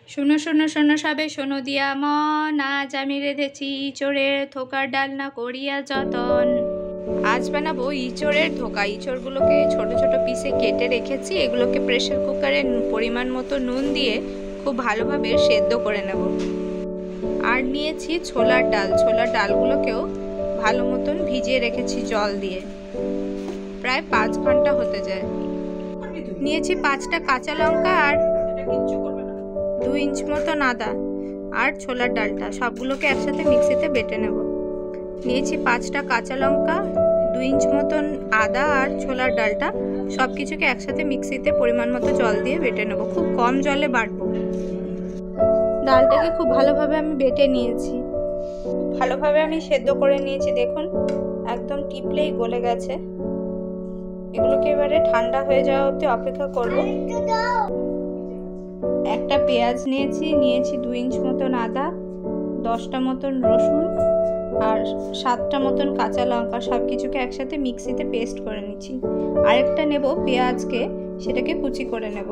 শোনো শোনো শোনো সবে শোনো দিয়া মন, আজ আমি রেঁধেছি ইঁচড়ের থোকার ডালনা করিয়া যতন। আজ বানাবো ইঁচড়ের ধোকা। ইঁচড়গুলোকে ছোট ছোট পিসে কেটে রেখেছি, এগুলোকে প্রেসার কুকারে পরিমাণ মতো নুন দিয়ে খুব ভালোভাবে সেদ্ধ করে নেব। আর নিয়েছি ছোলার ডাল, ছোলার ডালগুলোকেও ভালো মতন ভিজিয়ে রেখেছি জল দিয়ে, প্রায় 5 ঘন্টা হতে যায়। নিয়েছি 5টা কাঁচা লঙ্কা আর 2 ইঞ্চ মতন আদা আর ছোলার ডালটা, সবগুলোকে একসাথে মিক্সিতে বেটে নেব। নিয়েছি 5টা কাঁচা লঙ্কা, 2 ইঞ্চ মতন আদা আর ছোলার ডালটা, সব কিছুকে একসাথে মিক্সিতে পরিমাণ মতো জল দিয়ে বেটে নেব। খুব কম জলে বাটবো। ডালটাকে খুব ভালোভাবে আমি বেটে নিয়েছি, ভালোভাবে আমি সেদ্ধ করে নিয়েছি। দেখুন একদম টিপলেই গলে গেছে। এগুলোকে এবারে ঠান্ডা হয়ে যাওয়া অবধি অপেক্ষা করব। একটা পেঁয়াজ নিয়েছি 2 ইঞ্চ মতন আদা, 10টা মতন রসুন আর 7টা মতন কাঁচা লঙ্কা, সব কিছুকে একসাথে মিক্সিতে পেস্ট করে নিচ্ছি। আরেকটা নেব পেঁয়াজকে, সেটাকে কুচি করে নেব।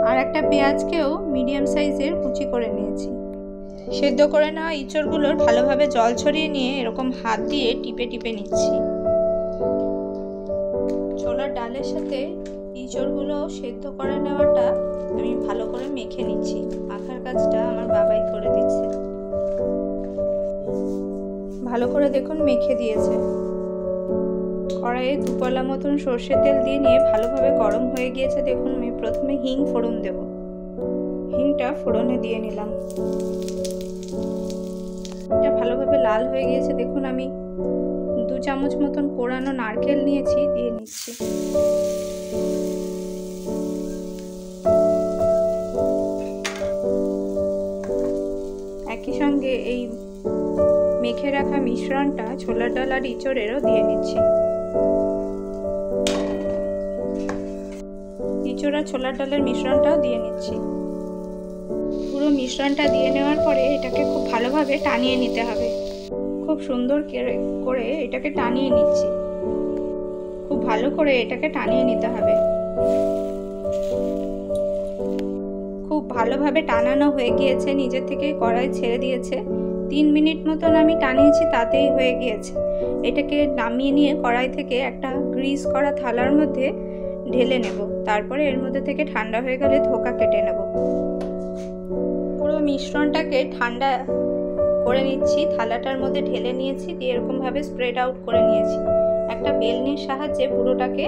আর একটা পেঁয়াজকেও মিডিয়াম সাইজের কুচি করে নিয়েছি। সেদ্ধ করে নেওয়া ইঁচড়গুলোর ভালোভাবে জল ছড়িয়ে নিয়ে এরকম হাত দিয়ে টিপে টিপে নিচ্ছি। ছোলার ডালের সাথে ইঁচড়গুলো সেদ্ধ করে নেওয়াটা আমি ভালো করে মেখে নিচ্ছি। মাখার কাজটা আমার বাবাই করে দিচ্ছে। ভালো করে দেখুন মেখে দিয়েছে। কড়াইয়ে 2 কলা মতন সর্ষের তেল দিয়ে নিয়ে ভালোভাবে গরম হয়ে গিয়েছে। দেখুন আমি প্রথমে হিং ফোড়ন দেব। হিংটা ফোড়নে দিয়ে নিলাম। এটা ভালোভাবে লাল হয়ে গিয়েছে। দেখুন আমি 2 চামচ মতন কোড়ানো নারকেল নিয়েছি, দিয়ে নিচ্ছি। একই সঙ্গে এই মেখে রাখা মিশ্রণটা ছোলার ডাল আর ইঁচড়েরও দিয়ে নিচ্ছি। ইঁচড় আর ছোলার ডালের মিশ্রণটাও দিয়ে নিচ্ছি। পুরো মিশ্রণটা দিয়ে নেওয়ার পরে এটাকে খুব ভালোভাবে টানিয়ে নিতে হবে। খুব সুন্দর করে এটাকে টানিয়ে নিচ্ছি। খুব ভালো করে এটাকে টানিয়ে নিতে হবে। খুব ভালোভাবে টানানো হয়ে গিয়েছে, নিজের থেকে কড়াই ছেড়ে দিয়েছে। 3 মিনিট মতন আমি টানিয়েছি, তাতেই হয়ে গিয়েছে। এটাকে নামিয়ে নিয়ে কড়াই থেকে একটা গ্রিস করা থালার মধ্যে ঢেলে নেব। তারপরে এর মধ্যে থেকে ঠান্ডা হয়ে গেলে ধোকা কেটে নেব। পুরো মিশ্রণটাকে ঠান্ডা করে নিচ্ছি। থালাটার মধ্যে ঢেলে নিয়েছি, দিয়ে এরকমভাবে স্প্রেড আউট করে নিয়েছি। একটা বেলনির সাহায্যে পুরোটাকে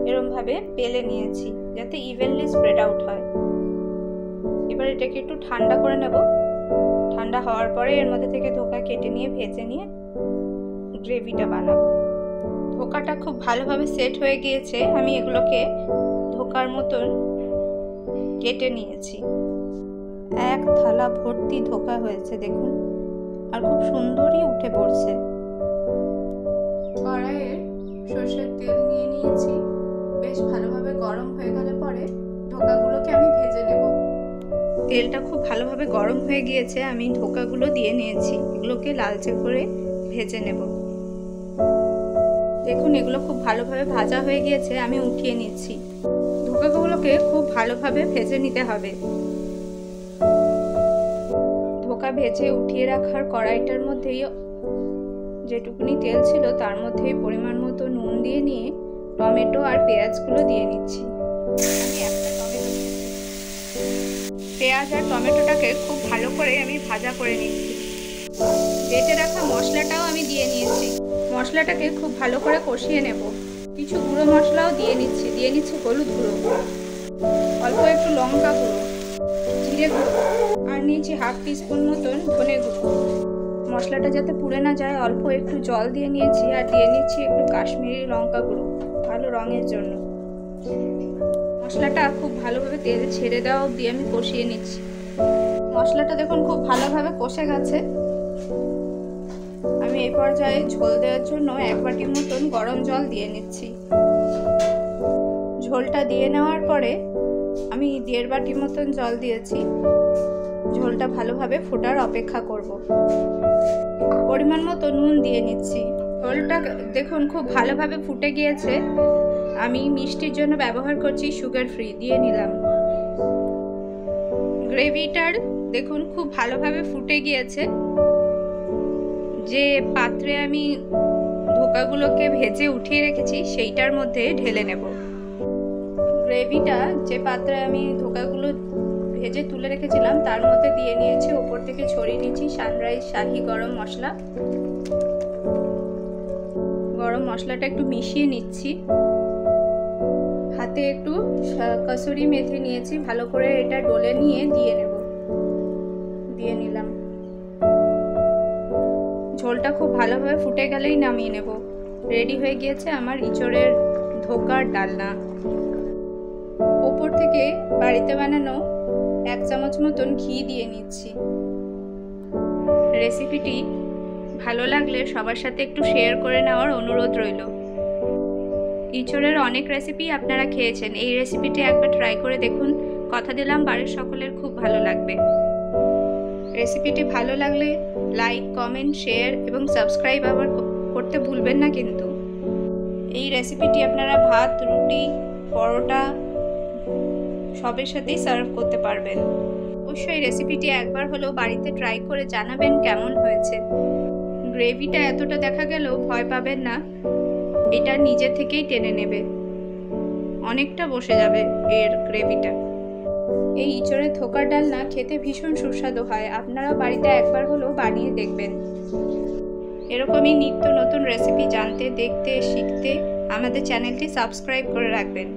এরকমভাবে বেলে নিয়েছি, যাতে ইভেনলি স্প্রেড আউট হয়। এবার এটাকে একটু ঠান্ডা করে নেব। ঠান্ডা হওয়ার পরে এর মধ্যে থেকে ধোকা কেটে নিয়ে ভেজে নিয়ে গ্রেভিটা বানাবো। ধোকাটা খুব ভালোভাবে সেট হয়ে গিয়েছে। আমি এগুলোকে ধোকার মতন কেটে নিয়েছি। এক থালা ভর্তি ধোকা হয়েছে দেখুন, আর খুব সুন্দরই উঠে পড়ছে। কড়াইয়ে সর্ষের তেল নিয়ে নিয়েছি। বেশ ভালোভাবে গরম হয়ে গেলে পরে ধোকাগুলোকে আমি ভেজে নেব। তেলটা খুব ভালোভাবে গরম হয়ে গিয়েছে, আমি ধোকাগুলো দিয়ে নিয়েছি। এগুলোকে লালচে করে ভেজে নেব। দেখুন এগুলো খুব ভালোভাবে ভাজা হয়ে গিয়েছে, আমি উঠিয়ে নিচ্ছি। ধোকাগুলোকে খুব ভালোভাবে ভেজে নিতে হবে। ধোকা ভেজে উঠিয়ে রাখার কড়াইটার মধ্যেই যেটুকুনি তেল ছিল তার মধ্যেই পরিমাণ মতো নুন দিয়ে নিয়ে টমেটো আর পেঁয়াজগুলো দিয়ে নিচ্ছি। আমি একটা টমেটো দিয়েছি। পেঁয়াজ আর টমেটোটাকে খুব ভালো করে আমি ভাজা করে নিচ্ছি। বেটে রাখা মশলাটাও আমি দিয়ে নিয়েছি। মশলাটাকে খুব ভালো করে কষিয়ে নেব। কিছু গুঁড়ো মশলাও দিয়ে নিচ্ছি হলুদ গুঁড়ো, অল্প একটু লঙ্কা গুঁড়ো, জিরে গুঁড়ো, আর নিয়েছি 1/2 টিস্পুন মতন ধনে গুঁড়ো। মশলাটা যাতে পুড়ে না যায় অল্প একটু জল দিয়ে নিয়েছি, আর দিয়ে নিচ্ছি একটু কাশ্মীরি লঙ্কা গুঁড়ো, ভালো রঙের জন্য। মশলাটা খুব ভালোভাবে তেল ছেড়ে দেওয়া অবধি আমি কষিয়ে নিচ্ছি। মশলাটা দেখুন খুব ভালোভাবে কষে গেছে। আমি এই পর্যায়ে ঝোল দেওয়ার জন্য 1 বাটি মতন গরম জল দিয়ে নিচ্ছি। ঝোলটা দিয়ে নেওয়ার পরে আমি 1.5 বাটি মতন জল দিয়েছি। ঝোলটা ভালোভাবে ফোটার অপেক্ষা করব। পরিমাণ মতো নুন দিয়ে নিচ্ছি। ঝোলটা দেখুন খুব ভালোভাবে ফুটে গিয়েছে। আমি মিষ্টির জন্য ব্যবহার করছি সুগার ফ্রি, দিয়ে নিলাম। গ্রেভিটার দেখুন খুব ভালোভাবে ফুটে গিয়েছে। যে পাত্রে আমি ধোকাগুলোকে ভেজে উঠিয়ে রেখেছি সেইটার মধ্যে ঢেলে নেব। গ্রেভিটা যে পাত্রে আমি ধোকাগুলো ভেজে তুলে রেখেছিলাম তার মধ্যে দিয়ে নিয়েছি, ওপর থেকে ছড়িয়ে নিচ্ছি সানরাইজ শাহি গরম মশলা। গরম মশলাটা একটু মিশিয়ে নিচ্ছি। হাতে একটু কসুরি মেথি নিয়েছি, ভালো করে এটা ডলে নিয়ে দিয়ে নেব। দিয়ে নিলাম। ঝোলটা খুব ভালোভাবে ফুটে গেলেই নামিয়ে নেব। রেডি হয়ে গিয়েছে আমার ইঁচড়ের ধোকার ডালনা। ওপর থেকে বাড়িতে বানানো 1 চামচ মতন ঘি দিয়ে নিচ্ছি। রেসিপিটি ভালো লাগলে সবার সাথে একটু শেয়ার করে নেওয়ার অনুরোধ রইল। ইঁচড়ের অনেক রেসিপি আপনারা খেয়েছেন, এই রেসিপিটি একবার ট্রাই করে দেখুন। কথা দিলাম বাড়ির সকলের খুব ভালো লাগবে। রেসিপিটি ভালো লাগলে লাইক, কমেন্ট, শেয়ার এবং সাবস্ক্রাইব আবার করতে ভুলবেন না কিন্তু। এই রেসিপিটি আপনারা ভাত, রুটি, পরোটা সবের সাথেই সার্ভ করতে পারবেন। অবশ্যই রেসিপিটি একবার হলেও বাড়িতে ট্রাই করে জানাবেন কেমন হয়েছে। গ্রেভিটা এতটা দেখা গেলেও ভয় পাবেন না, এটা নিজে থেকেই টেনে নেবে, অনেকটা বসে যাবে এর গ্রেভিটা। এই ইঁচড়ের ধোকার ডালনা খেতে ভীষণ সুস্বাদু হয়, আপনারা বাড়িতে একবার হলেও বানিয়ে দেখবেন। এরকমই নিত্য নতুন রেসিপি জানতে, দেখতে, শিখতে আমাদের চ্যানেলটি সাবস্ক্রাইব করে রাখবেন।